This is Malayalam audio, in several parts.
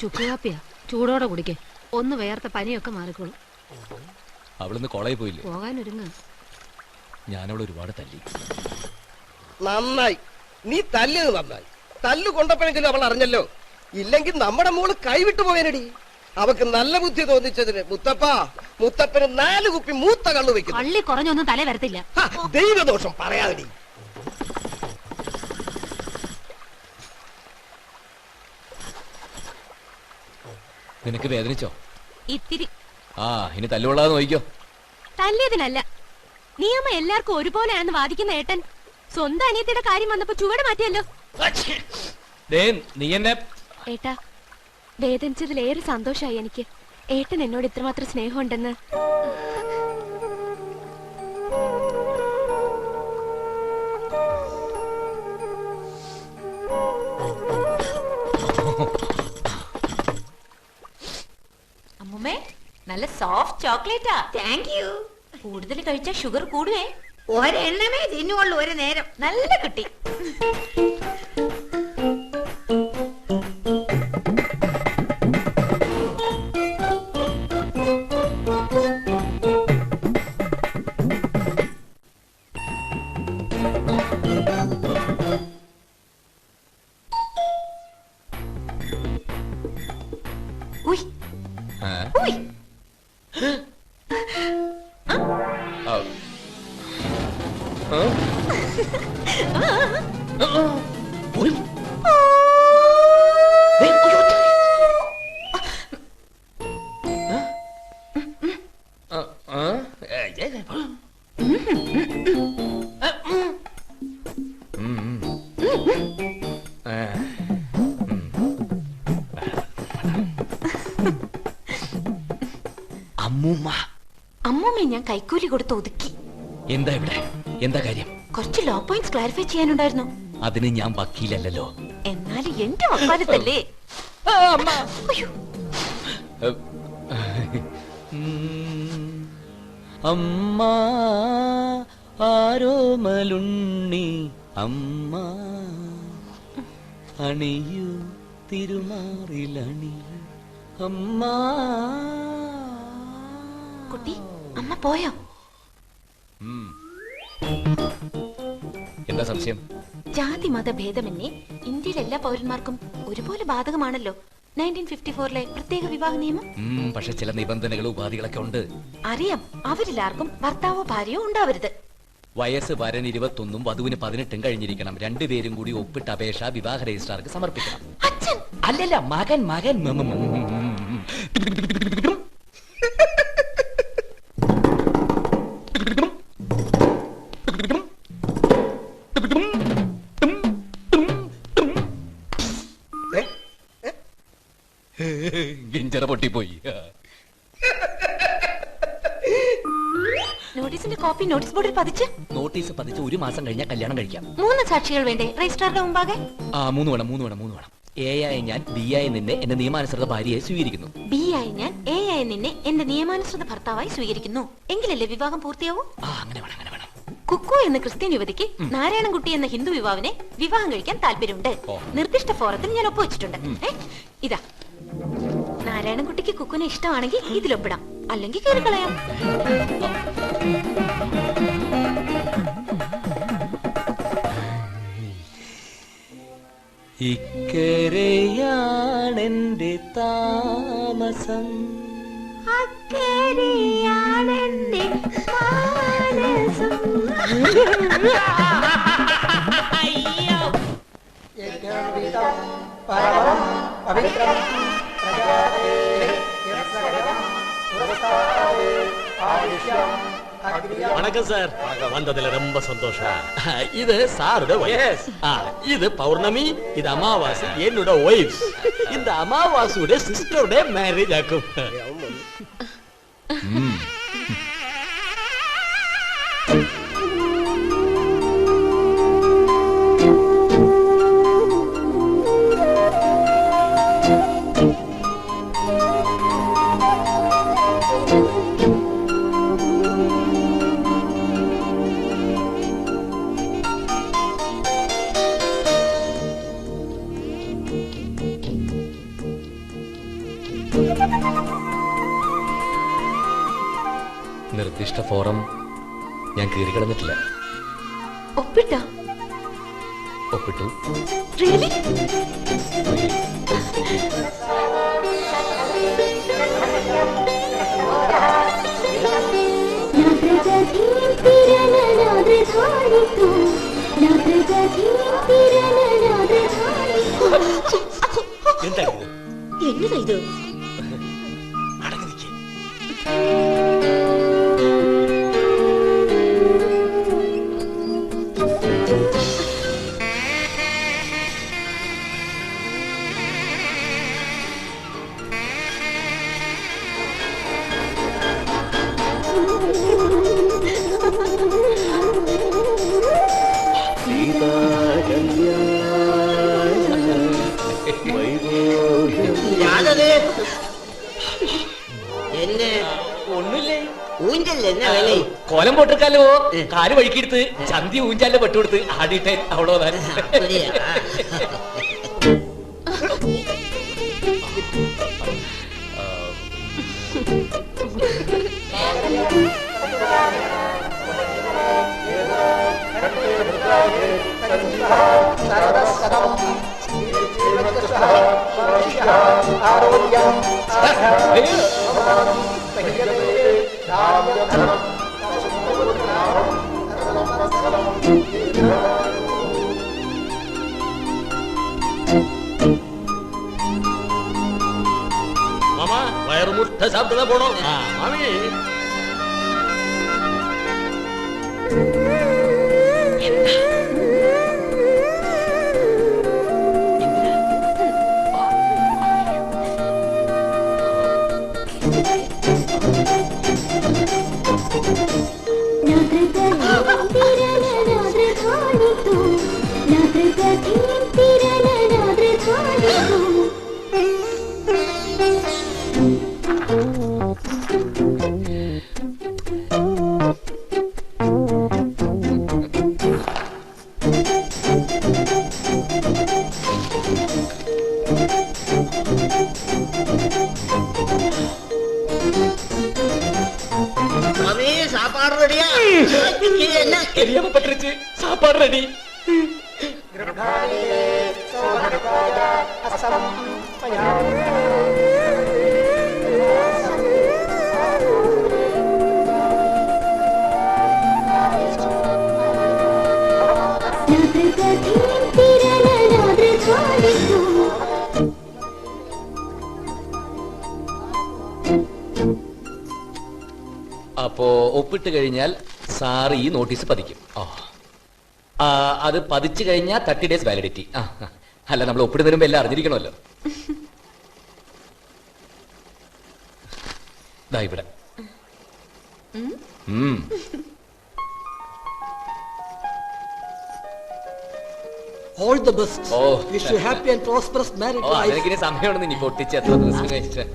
ചുക്ക് കാപ്പിയാ, ചൂടോടെ കുടിക്കേ. ഒന്ന് വേർത്ത പനിയൊക്കെ മാറിക്കോളും. അവളിന്ന് കോളേജിൽ പോയില്ലേ? പോകാനൊരുങ്ങ. ഞാനവളെ ഒരുപാട് തല്ലി. നന്നായി, നീ തല്ലിയത് നന്നായി. തല്ലു കൊണ്ടപ്പോഴെങ്കിലും അവൾ അറിഞ്ഞല്ലോ. ഇല്ലെങ്കിൽ നമ്മുടെ മോള് കൈവിട്ടു പോയനടി. അവക്ക് നല്ല ബുദ്ധി തോന്നിച്ചതിന് മുത്തപ്പന് 4 കുപ്പി മൂത്ത കള്ളു വെക്കും. പള്ളി കുറഞ്ഞൊന്നും തല വരത്തില്ല. ദൈവദോഷം പറയാതെടി. നിനക്ക് വേദനിച്ചോ? ഇത്തിരി. ഇനി തല്ലുകൊള്ളാതെ നോക്കിക്കോ. തല്ലിയതിനല്ല, നിയമം എല്ലാവർക്കും ഒരുപോലെയാണെന്ന് വാദിക്കുന്ന ഏട്ടൻ സ്വന്തം അനിയത്തിയുടെ കാര്യം വന്നപ്പോ ചുവട് മാറ്റിയല്ലോ. നീ എന്നെ ഏട്ടാ, വേദനിച്ചതിലേറെ സന്തോഷമായി എനിക്ക്. ഏട്ടൻ എന്നോട് ഇത്രമാത്രം സ്നേഹമുണ്ടെന്ന്. അമ്മുമ്മേ, നല്ല സോഫ്റ്റ് ചോക്ലേറ്റാ. Thank you. കൂടുതൽ കഴിച്ചാൽ ഷുഗർ കൂടുവേ. ഒരെണ്ണമേ തിന്നുള്ളൂ ഒരു നേരം. നല്ല കുട്ടി. അമ്മൂമ്മ ഞാൻ കൈക്കൂലി കൊടുത്ത് ഒതുക്കി. എന്താ ഇവിടെ? എന്താ കാര്യം? കുറച്ച് ലോ പോയിന്റ്സ് ക്ലാരിഫൈ ചെയ്യാനുണ്ടായിരുന്നു. അതിന് ഞാൻ വക്കീലല്ലോ. എന്നാലും എന്റെ വക്കാലത്തല്ലേ. അമ്മ ആരോമലുണ്ണി അമ്മ അണിയു തിരുമാറിലണിയു അമ്മ. കുട്ടി, അമ്മ പോയോ? എന്താ സംശയം? ജാതി മത ഭേദമന്യേ ഇന്ത്യയിലെ എല്ലാ പൗരന്മാർക്കും ഒരുപോലെ ബാധകമാണല്ലോ 1954 പ്രത്യേക വിവാഹ നിയമം. പക്ഷെ ചില നിബന്ധനകളും ഉപാധികളൊക്കെ ഉണ്ട്. അറിയാം. അവരിലാർക്കും ഭർത്താവോ ഭാര്യയോ ഉണ്ടാവരുത്. വയസ്സ് വരൻ 21 വധുവിന് 18 കഴിഞ്ഞിരിക്കണം. രണ്ടുപേരും കൂടി ഒപ്പിട്ട അപേക്ഷ വിവാഹ രജിസ്ട്രാർക്ക് സമർപ്പിക്കണം. അച്ഛൻ അല്ലല്ല, മകൻ. ഗിഞ്ചറ പൊട്ടിപ്പോയി. നോട്ടീസിന്റെ കോപ്പി നോട്ടീസ് ബോർഡിൽ പതിച്ച്. നോട്ടീസ് പതിച്ച് 1 മാസം കഴിഞ്ഞാൽ കല്യാണം കഴിക്കാം. 3 സാക്ഷികൾ വേണ്ടേ രജിസ്ട്രാറുടെ മുമ്പാകെ? 3 വേണം. എ ആയി ഞാൻ, ബി ആയി നിന്നെ എന്റെ നിയമാനുസൃത ഭാര്യയായി സ്വീകരിക്കുന്നു. ബി ആയി ഞാൻ, എ ആയി നിന്നെ എന്റെ നിയമാനുസൃത ഭർത്താവായി സ്വീകരിക്കുന്നു. എങ്കിലല്ലേ വിവാഹം പൂർത്തിയാവൂ? അങ്ങനെ വേണം. കുക്കു എന്ന ക്രിസ്ത്യൻ യുവതിക്ക് നാരായണൻകുട്ടി എന്ന ഹിന്ദു യുവാവിനെ വിവാഹം കഴിക്കാൻ താല്പര്യമുണ്ട്. നിർദ്ദിഷ്ട ഫോറത്തിൽ ഞാൻ ഒപ്പുവെച്ചിട്ടുണ്ട്. ഇതാ, നാരായണൻകുട്ടിക്ക് കുക്കുനെ ഇഷ്ടമാണെങ്കിൽ ഇതിലൊപ്പിടാം, അല്ലെങ്കിൽ കയറിക്കളയാം. ഇക്കരയാണെന്റെ താമസം, അക്കരയാണെന്റെ മാനസം. வணக்கம் சார். வந்ததுல ரொம்ப சந்தோஷம். இது சாரோட வைஃப். இது பௌர்ணமி, இது அமாவாசை, என்னோட வைஃப். இந்த அமாவாசையோட சிஸ்டரோட மேரேஜ் ஆகும். നിർദ്ദിഷ്ട ഫോറം ഞാൻ കീറിക്കിടന്നിട്ടില്ല. ഒപ്പിട്ടോ? ഒപ്പിട്ടു. Really? എന്താ എന്നതാ ഇത്? അടങ്ങി നിൽക്കേ. കോലം പൊട്ടിക്കാലോ, കാല് വഴുക്കിയെടുത്ത് ചന്തി ഊഞ്ചാലിന്റെ പെട്ടുകൊടുത്ത് ആടിയിട്ടേ അവളോ മാമ വയറുമുട്ട ശബ്ദത പോണോ? മാമി சாப்பாடு ரெடியா? தெரியாம பட்டுருச்சு. சாப்பாடு ரெடி. അപ്പോ ഒപ്പിട്ട് കഴിഞ്ഞാൽ സാർ ഈ നോട്ടീസ് പതിക്കും. അത് പതിച്ചു കഴിഞ്ഞാൽ 30 days വാലിഡിറ്റി. അല്ല, നമ്മൾ ഒപ്പിടുന്നതിന് മുമ്പ് എല്ലാം അറിഞ്ഞിരിക്കണമല്ലോ. ദാ ഇവിടെ. All the best. Wish you happy and prosperous married life. അതെനിക്കിനി സമയമുണ്ടെന്ന് ഇനി പൊട്ടിച്ച് എത്ര ദിവസം കഴിച്ചിട്ട്.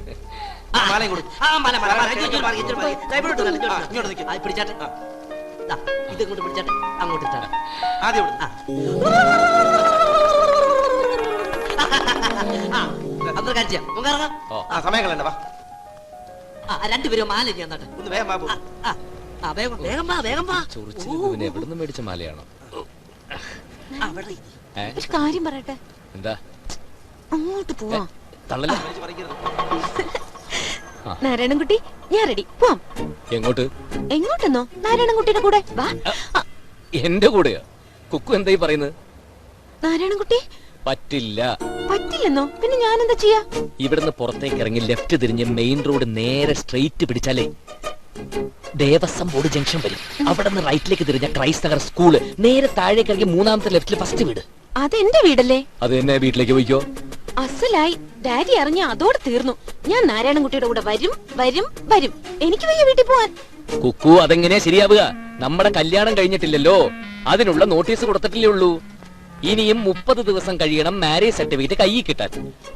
സമയം കളണ്ട, വാ. രണ്ടുപേരും മാല ചെയ്യാൻ ഒന്ന് വേഗം വാ. ചൊറിച്ചിന് എവിടുന്ന് മേടിച്ച മാലയാണോ? ഒരു കാര്യം പറയട്ടെ. എന്താ? അങ്ങോട്ട് പോവാ. തള്ളല്ലേ? നാരായണൻകുട്ടി, ഞാൻ റെഡി. പോവാം. എങ്ങോട്ട്? എങ്ങോട്ടെന്നോ? നാരായണൻകുട്ടിയുടെ കൂടെ വാ. എന്റെ കൂടെയോ? കുക്കു എന്തായി പറയുന്നത്? നാരായണൻകുട്ടി പറ്റില്ല. പറ്റില്ലെന്നോ? പിന്നെ ഞാൻ എന്താ ചെയ്യാ? ഇവിടുന്ന് പുറത്തേക്ക് ഇറങ്ങി ലെഫ്റ്റ് തിരിഞ്ഞ് മെയിൻ റോഡ് നേരെ സ്ട്രെയിറ്റ് പിടിച്ചാലേ ദേവസ്വം ബോർഡ് ജംഗ്ഷൻ വരും. അവിടെ നിന്ന് റൈറ്റിലേക്ക് തിരിഞ്ഞ ക്രൈസ്റ്റ് നഗർ സ്കൂള്, നേരെ താഴേക്ക് ഇറങ്ങി മൂന്നാമത്തെ ലെഫ്റ്റിൽ ഫസ്റ്റ് വീട്. അതെന്റെ വീടല്ലേ? അത് തന്നെ, വീട്ടിലേക്ക് പോയിക്കോ. അസലായി. ഡാഡി അറിഞ്ഞ അതോടെ തീർന്നു. ഞാൻ നാരായണൻകുട്ടിയുടെ കൂടെ വരും വരും വരും. എനിക്ക് വയ്യ വീട്ടിൽ പോവാൻ. കുക്കു, അതെങ്ങനെയാ ശരിയാവുക? നമ്മുടെ കല്യാണം കഴിഞ്ഞിട്ടില്ലല്ലോ. അതിനുള്ള നോട്ടീസ് കൊടുത്തിട്ടില്ലേ ഉള്ളൂ. ഇനിയും 30 ദിവസം കഴിയണം മാരേജ് സർട്ടിഫിക്കറ്റ് കയ്യിൽ കിട്ടാൻ.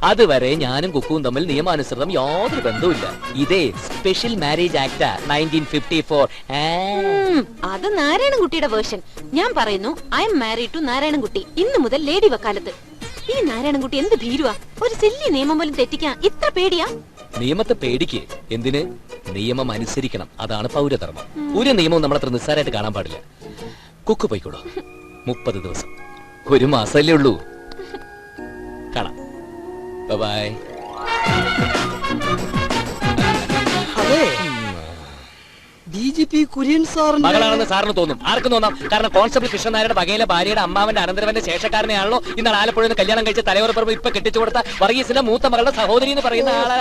അതുവരെ ഞാനും കുക്കുവും തമ്മിൽ നിയമാനുസൃതം യാതൊരു ബന്ധവുമില്ല. ഇതേ സ്പെഷ്യൽ മാരേജ് ആക്ട് 1954. അത് നാരായണൻകുട്ടിയുടെ വേർഷൻ. ഞാൻ പറയുന്നു, I am married to Narayanankutty. ഇന്ന് മുതൽ ലേഡി വക്കാലത്ത്. ഈ നാരായണൻകുട്ടി എന്ത് ഭീരുവാ! ഒരു സില്ലി നിയമം പോലും തെറ്റിക്കാൻ ഇത്ര പേടിയാ? നിയമത്തെ പേടിക്ക് എന്തിന്? നിയമം അനുസരിക്കണം, അതാണ് പൗരധർമ്മം. ഒരു നിയമവും നമ്മളത്ര നിസ്സാരമായിട്ട് കാണാൻ പാടില്ല. കുക്ക് പോയിക്കോളൂ. 30 ദിവസം, 1 മാസമല്ലേ ഉള്ളൂ. കാണാം. ബൈ. അതെ, DGP കുര്യൻ സാറിന്റെ മകളാണെന്ന് സാറിന് തോന്നും, ആർക്കും തോന്നാം. കാരണം കോൺസ്റ്റബിൾ കൃഷ്ണൻ നായരുടെ വകയിലെ ഭാര്യയുടെ അമ്മാവന്റെ അനന്തരവന്റെ ശേഷക്കാരനെയാണല്ലോ ഇന്നാൾ ആലപ്പുഴയിൽ നിന്ന് കല്യാണം കഴിച്ച് തലയോറപ്പുറം ഇപ്പൊ കെട്ടിച്ചു കൊടുത്ത വർഗീസിന്റെ മൂത്ത മകളുടെ സഹോദരി എന്ന് പറയുന്ന ആളാ.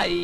ഐ.